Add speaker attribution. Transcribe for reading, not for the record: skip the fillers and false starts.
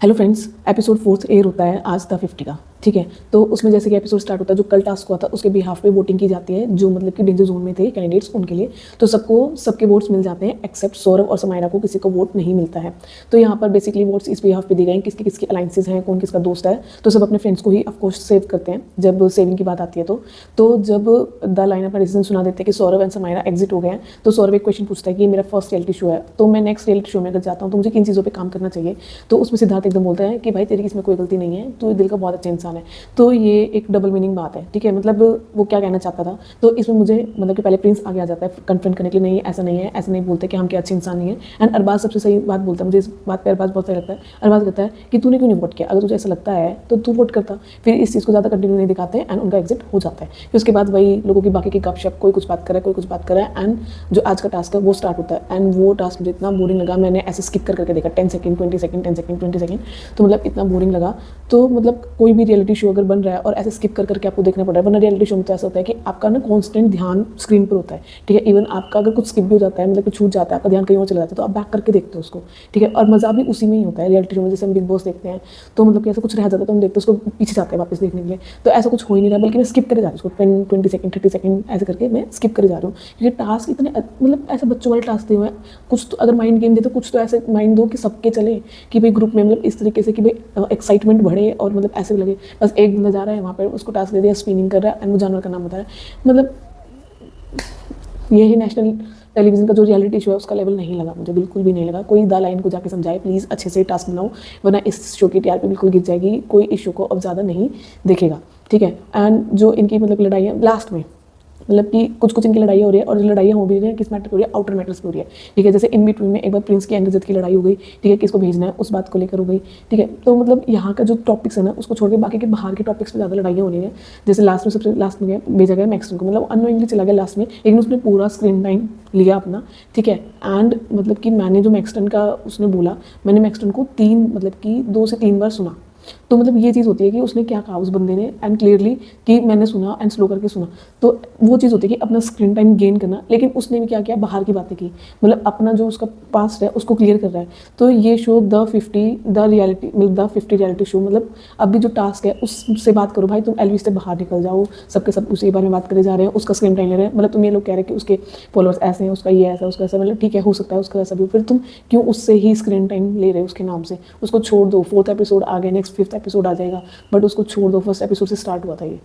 Speaker 1: Hello friends, episode 4 air होता है आज द 50 का। ठीक है, तो उसमें जैसे कि एपिसोड स्टार्ट होता है, जो कल टास्क हुआ था उसके बिहाफ पे वोटिंग की जाती है, जो मतलब कि डेंजर जोन में थे कैंडिडेट्स उनके लिए। तो सबको सबके वोट्स मिल जाते हैं एक्सेप्ट सौरव और समायरा को किसी को वोट नहीं मिलता है। तो यहाँ पर बेसिकली वोट्स इस बिहाफ पे दिए गए हैं, किसकी किसकी अलाइंसेज हैं, कौन किसका दोस्त है। तो सब अपने फ्रेंड्स को ही ऑफकोर्स सेव करते हैं जब सेविंग की बात आती है। तो जब द लाइन अपना डिसीजन सुना देते हैं कि सौरव एंड समायरा एग्जिट हो गए हैं, तो सौरव एक क्वेश्चन पूछता है कि ये मेरा फर्स्ट रियलिटी शो है, तो मैं नेक्स्ट रियलिटी शो में अगर जाता हूँ तो मुझे किन चीज़ों पर काम करना चाहिए। तो उसमें सिद्धार्थ एकदम बोलता है कि भाई तेरी इसमें कोई गलती नहीं है, तू दिल का बहुत अच्छा इंसान है। तो ये एक डबल मीनिंग बात है। ठीक है, मतलब वो क्या कहना चाहता था। तो इसमें मुझे मतलब कि पहले प्रिंस आगे आ जाता है कन्फ्रंट करने के लिए, नहीं ऐसा नहीं है, ऐसा नहीं बोलते कि हम क्या अच्छे इंसान नहीं है। एंड अरबाज सबसे सही बात बोलता है, मुझे इस बात पर अरबाज बहुत सही लगता है। अरबाज कहता है कि तूने क्यों नहीं वोट किया, अगर तुझे ऐसा लगता है तो तू वोट करता। फिर इस चीज़ को ज़्यादा कंटिन्यू नहीं दिखाते एंड उनका एग्जिट हो जाता है। फिर उसके बाद वही लोगों की बाकी की गपशप, कोई कुछ बात कर रहा है, कोई कुछ बात कर रहा है। एंड जो आज का टास्क है वो स्टार्ट होता है। एंड वो टास्क मुझे इतना बोरिंग लगा, मैंने ऐसे स्किप करके देखा 10 सेकंड 20 सेकंड 10 सेकंड 20 सेकंड। तो मतलब इतना बोरिंग लगा। तो मतलब कोई भी रियलिटी शो अगर बन रहा है और ऐसे स्किप करके आपको देखना पड़ रहा है, वरना रियलिटी शो में तो ऐसा होता है कि आपका ना कांस्टेंट ध्यान स्क्रीन पर होता है। ठीक है, इवन आपका अगर कुछ स्किप भी हो जाता है, मतलब कि छूट जाता है, आपका ध्यान कहीं और चला जाता है, तो आप बैक करके देखते हो उसको। ठीक है, और मज़ा भी उसी में ही होता है रियलिटी शो में। जैसे हम बिग बॉस देखते हैं तो मतलब कि ऐसा कुछ रह जाता है तो हम देखते हैं उसको, पीछे जाते हैं वापस देखने के लिए। तो ऐसा कुछ हो ही नहीं रहा, बल्कि मैं स्किप करे जा रही हूँ उसको 20 सेकंड 30 सेकंड ऐसे करके मैं स्किप करे जा रही हूँ। क्योंकि टास्क इतने मतलब ऐसे बच्चों वाले टास्क दिए हुए हैं। कुछ तो अगर माइंड गेम दे तो कुछ तो ऐसे माइंड दो कि सबके चले, कि भाई ग्रुप में मतलब इस तरीके से कि भाई एक्साइटमेंट बढ़े और मतलब ऐसे भी लगे बस एक बंदा जा रहा है वहाँ पर उसको टास्क दे दिया, स्पिनिंग कर रहा है एंड वो जानवर का नाम बता रहा है। मतलब यही नेशनल टेलीविजन का जो रियलिटी शो है उसका लेवल नहीं लगा मुझे, बिल्कुल भी नहीं लगा। कोई द लाइन को जाके समझाए प्लीज़, अच्छे से टास्क बनाओ, वरना इस शो की टीआरपी बिल्कुल गिर जाएगी। कोई इस शो को अब ज़्यादा नहीं देखेगा। ठीक है, एंड जो इनकी मतलब लड़ाइयाँ लास्ट में, मतलब कि कुछ कुछ इनकी लड़ाइयाँ हो रही है, और जो लड़ाइयाँ हो भी रही है किस मैटर पर हो रही है, आउटर मैटर्स पे हो रही है। ठीक है, जैसे इन बिटवीन में एक बार प्रिंस की एंड रजत की लड़ाई हो गई। ठीक है, किसको भेजना है उस बात को लेकर हो गई। ठीक है, तो मतलब यहाँ का जो टॉपिक्स है ना उसको छोड़ के बाकी के बाहर के टॉपिक्स पे ज़्यादा लड़ाइयाँ हो रही है। जैसे लास्ट में सबसे लास्ट में भेजा गया मैक्सटन को, मतलब अननोइंगली चला गया लास्ट में, लेकिन उसने पूरा स्क्रीन टाइम लिया अपना। ठीक है, एंड मतलब कि मैंने जो मैक्सटन का उसने बोला, मैंने मैक्सटन को 2 से 3 बार सुना। तो मतलब ये चीज़ होती है कि उसने क्या कहा उस बंदे ने, एंड क्लियरली कि मैंने सुना एंड स्लो करके सुना। तो वो चीज़ होती है कि अपना स्क्रीन टाइम गेन करना, लेकिन उसने भी क्या किया, बाहर की बातें की, मतलब अपना जो उसका पास्ट है उसको क्लियर कर रहा है। तो ये शो द 50 रियलिटी शो, मतलब अभी जो टास्क है उससे बात करो भाई, तुम एलविस से बाहर निकल जाओ। सबके सब उसी बारे में बात करे जा रहे हैं, उसका स्क्रीन टाइम ले रहे हैं। मतलब तुम ये लोग कह रहे हैं कि उसके फॉलोअर्स ऐसे हैं, उसका ये ऐसा उसका ऐसा, मतलब ठीक है हो सकता है उसका ऐसा भी, फिर तुम क्यों उससे ही स्क्रीन टाइम ले रहे हो उसके नाम से। उसको छोड़ दो, 4th एपिसोड आ गए, नेक्स्ट 5th एपिसोड आ जाएगा, बट उसको छोड़ दो। फर्स्ट एपिसोड से स्टार्ट हुआ था ये।